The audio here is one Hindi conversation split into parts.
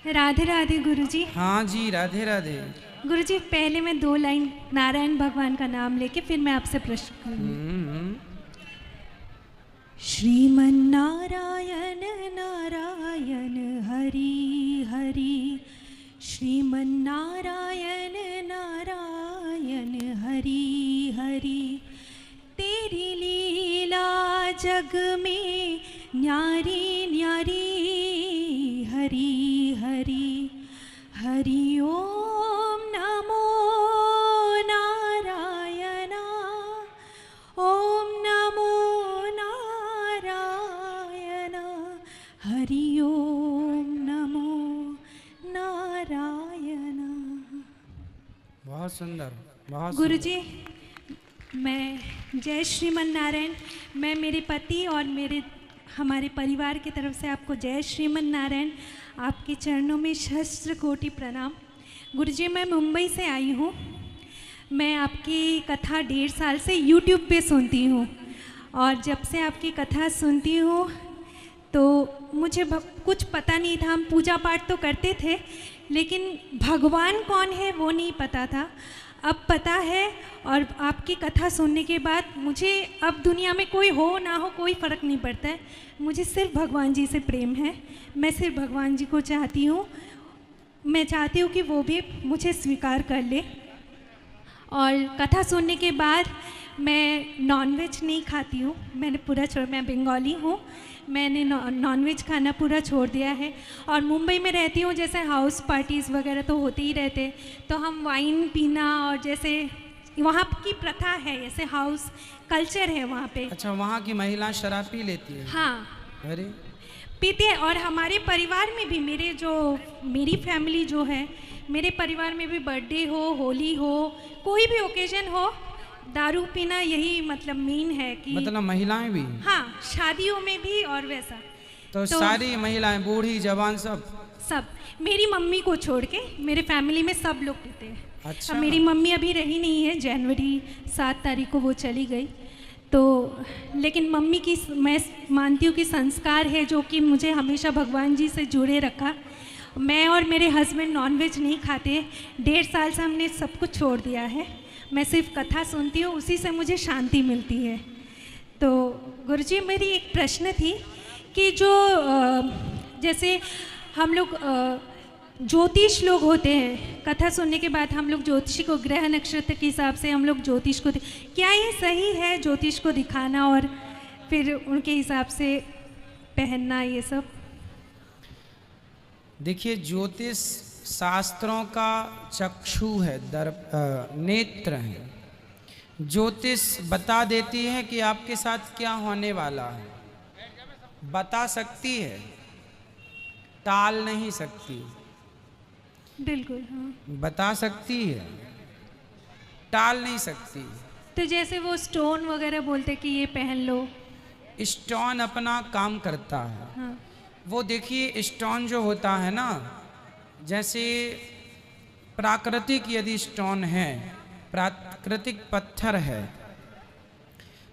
राधे राधे गुरुजी। हाँ जी, राधे राधे। गुरुजी पहले मैं 2 लाइन नारायण भगवान का नाम लेके फिर मैं आपसे प्रश्न करूँगी। श्रीमन्नारायण नारायण हरि हरि, श्रीमन्नारायण नारायण हरि हरि। तेरी लीला जग में न्यारी न्यारी, हरि हरि हरि ओम नमो नारायण, ओम नमो नारायण, हरि ओम नमो नारायण। बहुत सुंदर, बहुत गुरुजी मैं जय श्रीमन नारायण। मैं मेरे पति और हमारे परिवार की तरफ से आपको जय श्रीमन नारायण। आपके चरणों में सहस्त्र कोटि प्रणाम। गुरुजी मैं मुंबई से आई हूँ। मैं आपकी कथा 1.5 साल से YouTube पे सुनती हूँ और जब से आपकी कथा सुनती हूँ तो मुझे कुछ पता नहीं था। हम पूजा पाठ तो करते थे लेकिन भगवान कौन है वो नहीं पता था। अब पता है और आपकी कथा सुनने के बाद मुझे अब दुनिया में कोई हो ना हो कोई फ़र्क नहीं पड़ता है। मुझे सिर्फ भगवान जी से प्रेम है। मैं सिर्फ भगवान जी को चाहती हूँ। मैं चाहती हूँ कि वो भी मुझे स्वीकार कर ले। और कथा सुनने के बाद मैं नॉनवेज नहीं खाती हूँ। मैंने पूरा मैं बंगाली हूँ। मैंने नॉनवेज खाना पूरा छोड़ दिया है। और मुंबई में रहती हूँ, जैसे हाउस पार्टीज़ वगैरह तो होते ही रहते, तो हम वाइन पीना और जैसे वहाँ की प्रथा है, जैसे हाउस कल्चर है वहाँ पे। अच्छा, वहाँ की महिला शराब पी लेती है? हाँ अरे पीते हैं। और हमारे परिवार में भी मेरी फैमिली जो है, मेरे परिवार में भी बर्थडे हो, होली हो, कोई भी ओकेजन हो, दारू पीना यही मतलब मेन है कि मतलब महिलाएं भी? हाँ, शादियों में भी और वैसा। तो सारी महिलाएं, बूढ़ी जवान सब? सब, मेरी मम्मी को छोड़ के मेरे फैमिली में सब लोग पीते हैं। अच्छा। अब मेरी मम्मी अभी रही नहीं है, जनवरी 7 तारीख को वो चली गई। तो लेकिन मम्मी की मैं मानती हूँ कि संस्कार है जो कि मुझे हमेशा भगवान जी से जुड़े रखा। मैं और मेरे हस्बैंड नॉनवेज नहीं खाते। 1.5 साल से हमने सब कुछ छोड़ दिया है। मैं सिर्फ कथा सुनती हूँ, उसी से मुझे शांति मिलती है। तो गुरुजी मेरी एक प्रश्न थी कि जो जैसे हम लोग ज्योतिष लोग होते हैं, कथा सुनने के बाद हम लोग ज्योतिषी को ग्रह नक्षत्र के हिसाब से हम लोग ज्योतिष को, क्या ये सही है ज्योतिष को दिखाना और फिर उनके हिसाब से पहनना ये सब? देखिए, ज्योतिष शास्त्रों का चक्षु है, नेत्र है। ज्योतिष बता देती है कि आपके साथ क्या होने वाला है, बता सकती है, टाल नहीं सकती। बिल्कुल हाँ। बता सकती है, टाल नहीं सकती। तो जैसे वो स्टोन वगैरह बोलते कि ये पहन लो, स्टोन अपना काम करता है। हाँ। वो देखिए, स्टोन जो होता है ना, जैसे प्राकृतिक यदि स्टोन है, प्राकृतिक पत्थर है,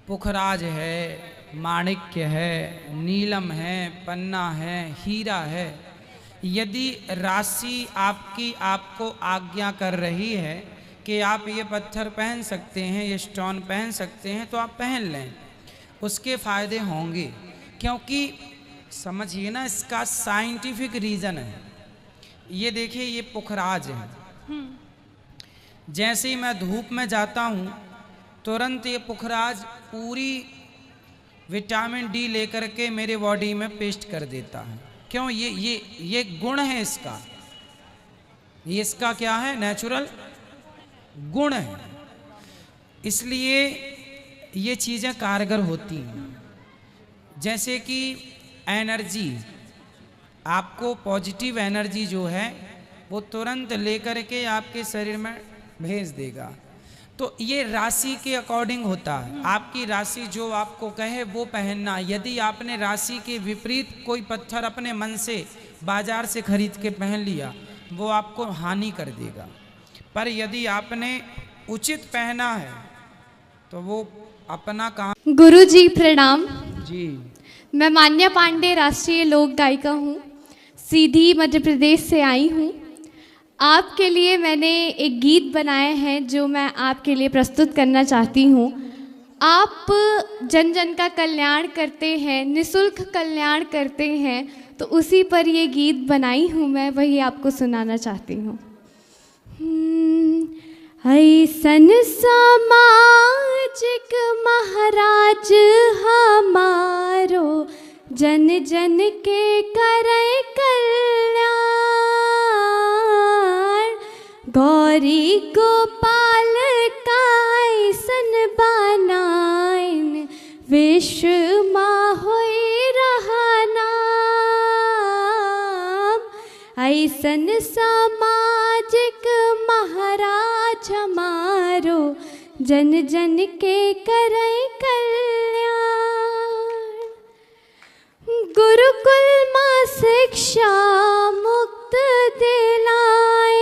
पुखराज है, माणिक्य है, नीलम है, पन्ना है, हीरा है, यदि राशि आपको आज्ञा कर रही है कि आप ये पत्थर पहन सकते हैं, ये स्टोन पहन सकते हैं, तो आप पहन लें, उसके फायदे होंगे। क्योंकि समझिए ना, इसका साइंटिफिक रीज़न है। ये देखिए, ये पुखराज है। जैसे ही मैं धूप में जाता हूँ तुरंत ये पुखराज पूरी विटामिन डी लेकर के मेरे बॉडी में पेस्ट कर देता है। क्यों? ये गुण है इसका। ये इसका क्या है? नेचुरल गुण है। इसलिए ये चीज़ें कारगर होती हैं। जैसे कि एनर्जी, आपको पॉजिटिव एनर्जी जो है वो तुरंत लेकर के आपके शरीर में भेज देगा। तो ये राशि के अकॉर्डिंग होता है। आपकी राशि जो आपको कहे वो पहनना। यदि आपने राशि के विपरीत कोई पत्थर अपने मन से बाजार से खरीद के पहन लिया, वो आपको हानि कर देगा। पर यदि आपने उचित पहना है तो वो अपना काम। गुरु जी प्रणाम। जी। मैं मान्या पांडे राष्ट्रीय लोक गायिका हूँ। सीधी मध्य प्रदेश से आई हूँ। आपके लिए मैंने एक गीत बनाया है जो मैं आपके लिए प्रस्तुत करना चाहती हूँ। आप जन जन का कल्याण करते हैं, निःशुल्क कल्याण करते हैं, तो उसी पर ये गीत बनाई हूँ मैं, वही आपको सुनाना चाहती हूँ। ऐसन सामाजिक महाराज हमारो, जन जन के करे कल्याण। गौरी गोपाल का ऐसन बनाइन, विश्व माँ होई रहा नाम। ऐसन सामाजिक महाराज हमारो, जन जन के करे कल्याण। गुरुकुल माँ शिक्षा मुक्त दिलाए,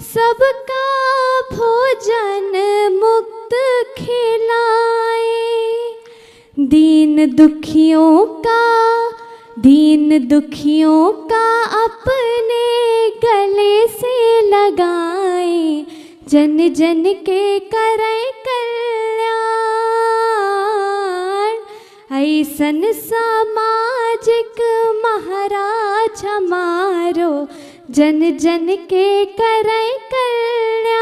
सबका भोजन मुक्त खिलाए। दीन दुखियों का अपने गले से लगाए, जन जन के करे कल्याण। ऐसन सामाजिक महाराज हमारो, जन जन के करे कल्याण।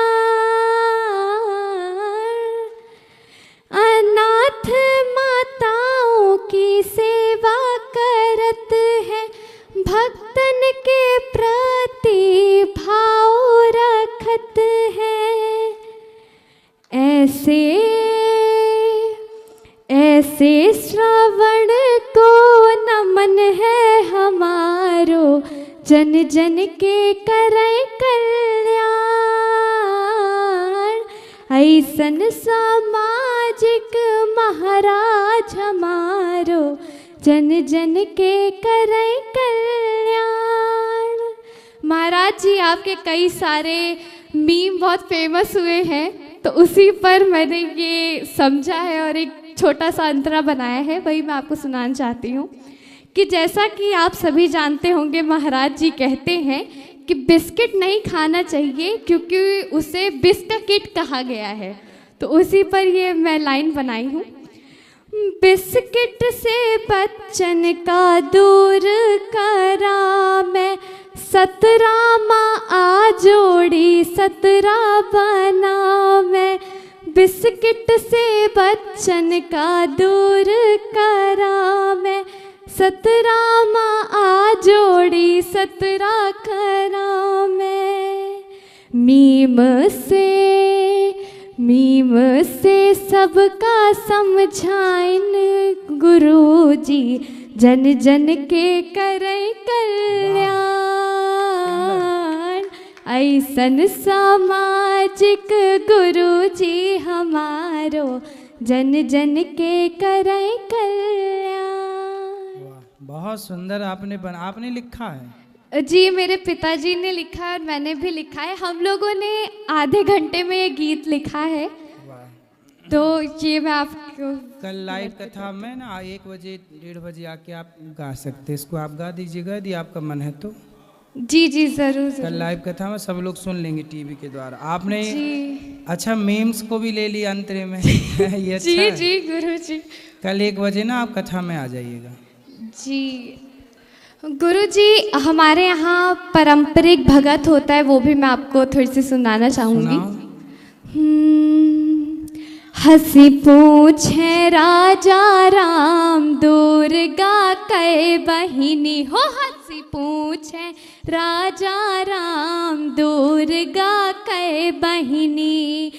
अनाथ माताओं की सेवा करत है, भक्तन के प्रति भाव रखत है। ऐसे श्रावण को नमन है हमारो, जन जन के करे कल्याण। ऐसन सामाजिक महाराज हमारो, जन जन के करे कल्याण। महाराज जी आपके कई सारे मीम बहुत फेमस हुए हैं, तो उसी पर मैंने ये समझा है और एक छोटा सा अंतरा बनाया है, वही मैं आपको सुनाना चाहती हूँ। कि जैसा कि आप सभी जानते होंगे, महाराज जी कहते हैं कि बिस्किट नहीं खाना चाहिए क्योंकि उसे बिस्किट कहा गया है, तो उसी पर ये मैं लाइन बनाई हूँ। बिस्किट से बच्चन का दूर करा मैं, 17 माँ आ जोड़ी 17 बना मैं। बिस्किट से बच्चन का दूर करा मैं, 17 माँ आ जोड़ी 17 करा मैं। मीम से सबका समझाइन, गुरुजी जन जन के करे कल्याण। ऐसन सामाजिक गुरुजी हमारो, जन जन के करे कल्याण। बहुत सुंदर आपने लिखा है जी, मेरे पिताजी ने लिखा है और मैंने भी लिखा है। हम लोगों ने आधे घंटे में ये गीत लिखा है, तो ये मैं आपको कल लाइव कथा में ना 1 बजे 1:30 बजे आके आप गा सकते, इसको आप गा दीजिएगा यदि आपका मन है तो। जी जी जरूर। कल लाइव कथा में सब लोग सुन लेंगे टीवी के द्वारा। आपने अच्छा मीम्स को भी ले लिया अंतरे में ये अच्छा जी जी गुरु जी। कल 1 बजे ना आप कथा में आ जाइएगा। जी गुरु जी, हमारे यहाँ पारंपरिक भगत होता है, वो भी मैं आपको थोड़ी सी सुनाना चाहूँगी। हंसी पूछे राजा राम, दुर्गा कै बहिनी हो। हंसी पूछे राजा राम, दुर्गा कै बहिनी।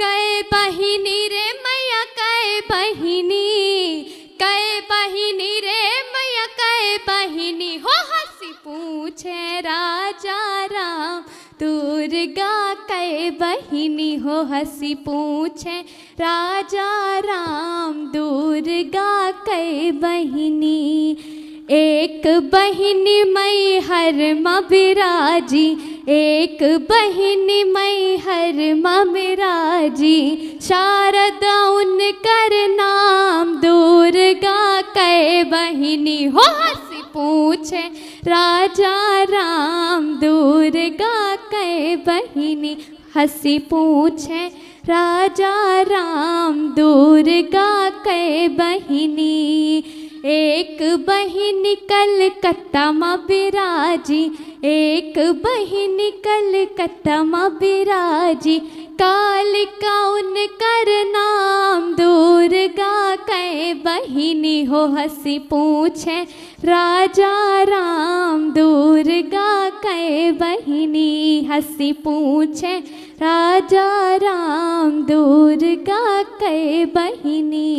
कै बहिनी रे मैया कै बहिनी, कै बहिनी रे मैया कै बहिनी हो। हंसी पूछे राजा राम, दुर्गा कै बहिनी हो। हंसी पूछे राजा राम, दुर्गा कै बहिनी। एक बहिनी मई हर माँ बिराजी, एक बहिनी मई हर माँ बिराजी। शारदा उनकर नाम, दुर्गा कै बहिनी हो। हंसी पूछे राजा राम दुर्गा कै बहिनी हंसी पूछे राजा राम दुर्गा कै बहिनी। एक बहिनी कलकत्ता में बिराजी, एक बहिनी कलकत्ता में बिराजी, कालिका उनकर नाम दुर्गा कै बहिनी हो हंसी पूछे राजा राम दुर्गा कै बहिनी हंसी पूछे राजा राम दुर्गा कै बहिनी।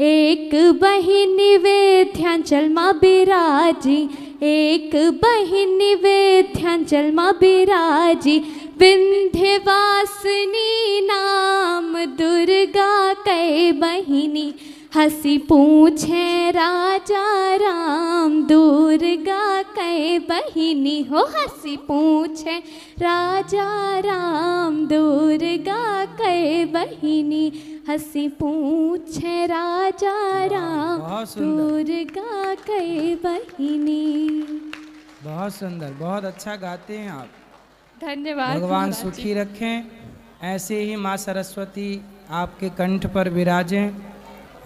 एक बहिनी विंध्याचल में बिराजी, एक बहिनी विंध्याचल में बिराजी, विंध्यवासिनी नाम दुर्गा कै बहिनी हंसी पूछे राजा राम दुर्गा कै बहिनी हो हंसी पूछे राजा राम दुर्गा कै बहिनी हंसी पूछे राजा राम दुर्गा कै बहिनी। बहुत सुंदर, बहुत अच्छा गाते हैं आप। धन्यवाद। भगवान सुखी रखें, ऐसे ही माँ सरस्वती आपके कंठ पर विराजें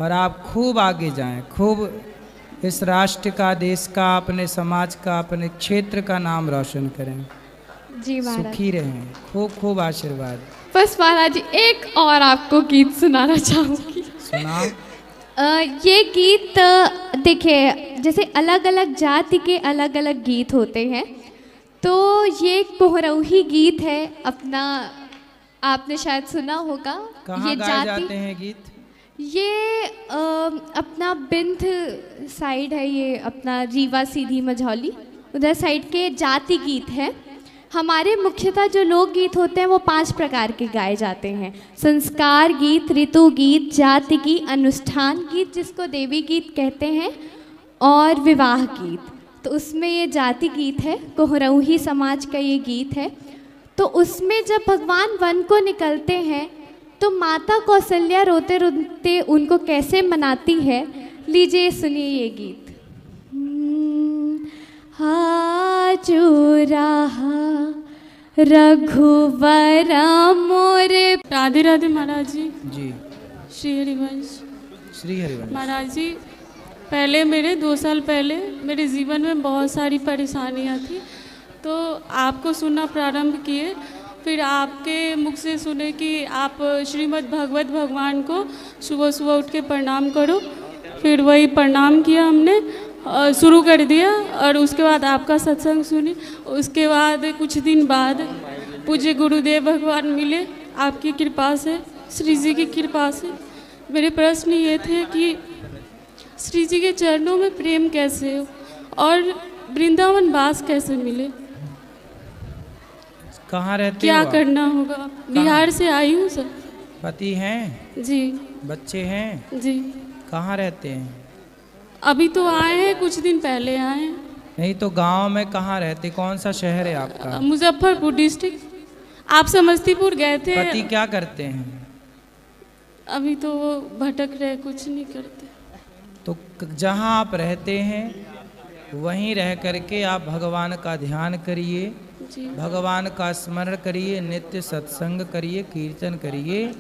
और आप खूब आगे जाएं, खूब इस राष्ट्र का, देश का, अपने समाज का, अपने क्षेत्र का नाम रोशन करें। जी महाराज, सुखी रहें, खूब खूब आशीर्वाद। बस महाराज जी एक और आपको गीत सुनाना चाहूँगी। सुनाओ। ये गीत देखिए, जैसे अलग अलग जाति के अलग अलग गीत होते हैं, तो ये कोहरौही गीत है अपना, आपने शायद सुना होगा। कहाँ गाए जाते हैं गीत? ये अपना बिंद साइड है, ये अपना रीवा सीधी मझौली उधर साइड के जाति गीत है। हमारे मुख्यतः जो लोकगीत होते हैं वो 5 प्रकार के गाए जाते हैं: संस्कार गीत, ऋतु गीत, जाति गीत, अनुष्ठान गीत जिसको देवी गीत कहते हैं, और विवाह गीत। तो उसमें ये जाति गीत है, कोहरौही समाज का ये गीत है। तो उसमें जब भगवान वन को निकलते हैं तो माता कौशल्या रोते रोते उनको कैसे मनाती है, लीजिए सुनिए ये गीत। हाजू रहा रघुवर मोरे। राधे राधे महाराज जी। जी। श्री हरिवंश। श्री हरिवंश। महाराज जी, पहले 2 साल पहले मेरे जीवन में बहुत सारी परेशानियां थी, तो आपको सुनना प्रारंभ किए, फिर आपके मुख से सुने कि आप श्रीमद् भागवत भगवान को सुबह सुबह उठ के प्रणाम करो, फिर वही प्रणाम किया हमने, शुरू कर दिया, और उसके बाद आपका सत्संग सुनी। उसके बाद कुछ दिन बाद पूज्य गुरुदेव भगवान मिले आपकी कृपा से, श्री जी की कृपा से। मेरे प्रश्न ये थे कि श्री जी के चरणों में प्रेम कैसे हो और वृंदावन वास कैसे मिले, कहाँ रहते क्या हो? करना होगा? बिहार से आई हूँ सर। पति हैं? जी। बच्चे हैं? जी। कहाँ रहते हैं? अभी तो आए हैं, कुछ दिन पहले आए हैं। नहीं तो गांव में कहाँ रहते, कौन सा शहर है आपका? मुजफ्फरपुर डिस्ट्रिक्ट। आप समस्तीपुर गए थे। पति क्या करते हैं? अभी तो वो भटक रहे, कुछ नहीं करते। तो जहाँ आप रहते हैं वहीं रह करके आप भगवान का ध्यान करिए, भगवान का स्मरण करिए, नित्य सत्संग करिए, कीर्तन करिए।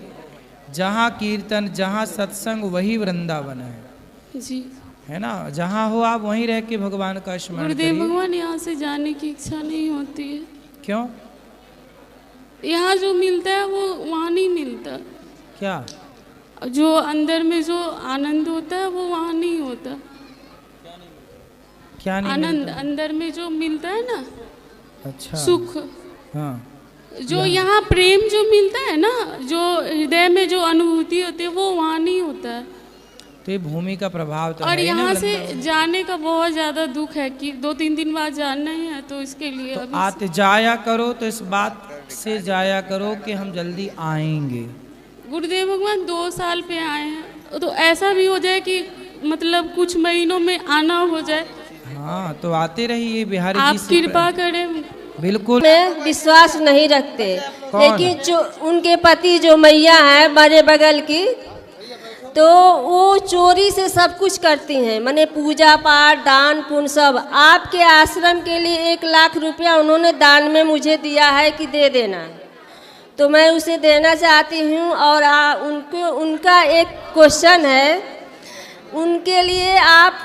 जहाँ कीर्तन, जहाँ सत्संग, वही वृंदावन है जी, है ना। जहाँ हो आप वहीं रह के भगवान का स्मरण करिए। गुरुदेव भगवान, यहाँ से जाने की इच्छा नहीं होती है। क्यों? यहाँ जो मिलता है वो वहाँ नहीं मिलता। क्या? जो अंदर में जो आनंद होता है वो वहाँ नहीं होता। क्या नहीं आनंद मिलता? अंदर में जो मिलता है ना, अच्छा, सुख, हाँ, जो यहाँ प्रेम जो मिलता है ना, जो हृदय में जो अनुभूति होती है वो वहाँ नहीं होता है। तो ये भूमि का प्रभाव तो और है ही ना यहाँ से वृंदावन। जाने का बहुत ज़्यादा दुख है कि 2-3 दिन बाद जाना ही है, तो इसके लिए तो अभी आते जाया करो, तो इस बात से जाया करो कि हम जल्दी आएंगे। गुरुदेव भगवान 2 साल पे आए हैं, तो ऐसा भी हो जाए कि मतलब कुछ महीनों में आना हो जाए। हाँ, तो आते रहिए बिहारी आप जी से। कृपा करें। बिल्कुल। में विश्वास नहीं रखते, कौन? लेकिन जो उनके पति जो मैया है हमारे बगल की, तो वो चोरी से सब कुछ करती हैं, माने पूजा पाठ दान पुण्य सब। आपके आश्रम के लिए 1 लाख रुपया उन्होंने दान में मुझे दिया है कि दे देना, तो मैं उसे देना चाहती हूँ। और उनका एक क्वेश्चन है, उनके लिए आप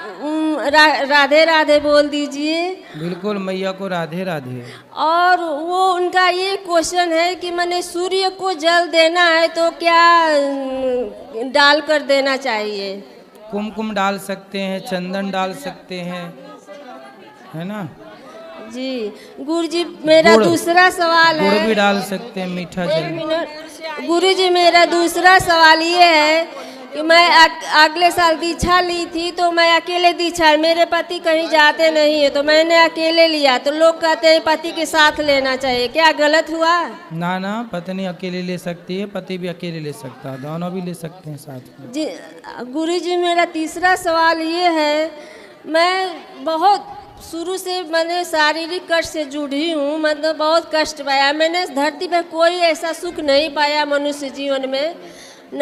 राधे राधे बोल दीजिए। बिल्कुल, मैया को राधे राधे। और वो उनका ये क्वेश्चन है कि मैंने सूर्य को जल देना है तो क्या डाल कर देना चाहिए? कुमकुम डाल सकते हैं, चंदन डाल सकते हैं, है ना जी। गुरुजी मेरा दूसरा सवाल है, गुड़ भी डाल सकते हैं, मीठा एक जल। मिनट। गुरुजी मेरा दूसरा सवाल ये है कि मैं अगले साल दीक्षा ली थी, तो मैं अकेले दीक्षा, मेरे पति कहीं जाते नहीं है तो मैंने अकेले लिया, तो लोग कहते हैं पति के साथ लेना चाहिए, क्या गलत हुआ? ना ना, पत्नी अकेले ले सकती है, पति भी अकेले ले सकता है, दोनों भी ले सकते हैं साथ में। जी गुरुजी मेरा तीसरा सवाल ये है, मैं बहुत शुरू से मैंने शारीरिक कष्ट से जुड़ी हूँ, मतलब बहुत कष्ट पाया मैंने। धरती पर कोई ऐसा सुख नहीं पाया मनुष्य जीवन में, न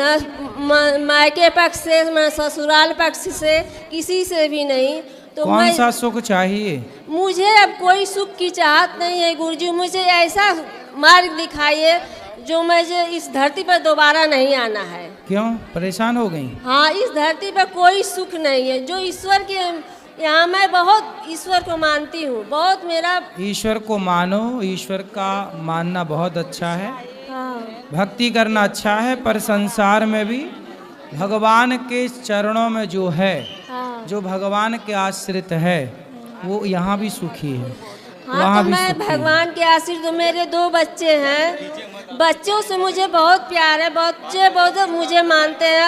मायके पक्ष से न ससुराल पक्ष से, किसी से भी नहीं। तो कौन सा सुख चाहिए? मुझे अब कोई सुख की चाहत नहीं है गुरुजी, मुझे ऐसा मार्ग दिखाइए जो मुझे इस धरती पर दोबारा नहीं आना है। क्यों परेशान हो गई? हाँ, इस धरती पर कोई सुख नहीं है, जो ईश्वर के यहाँ मैं बहुत ईश्वर को मानती हूँ, बहुत मेरा। ईश्वर को मानो, ईश्वर का मानना बहुत अच्छा है, हाँ। भक्ति करना अच्छा है, पर संसार में भी भगवान के चरणों में जो है, हाँ। जो भगवान के आश्रित है वो यहाँ भी सुखी है, हाँ, वहाँ तो भी मैं सुखी है। भगवान के आशीर्वाद, तो मेरे 2 बच्चे हैं, बच्चों से मुझे बहुत प्यार है, बच्चे बहुत मुझे मानते हैं।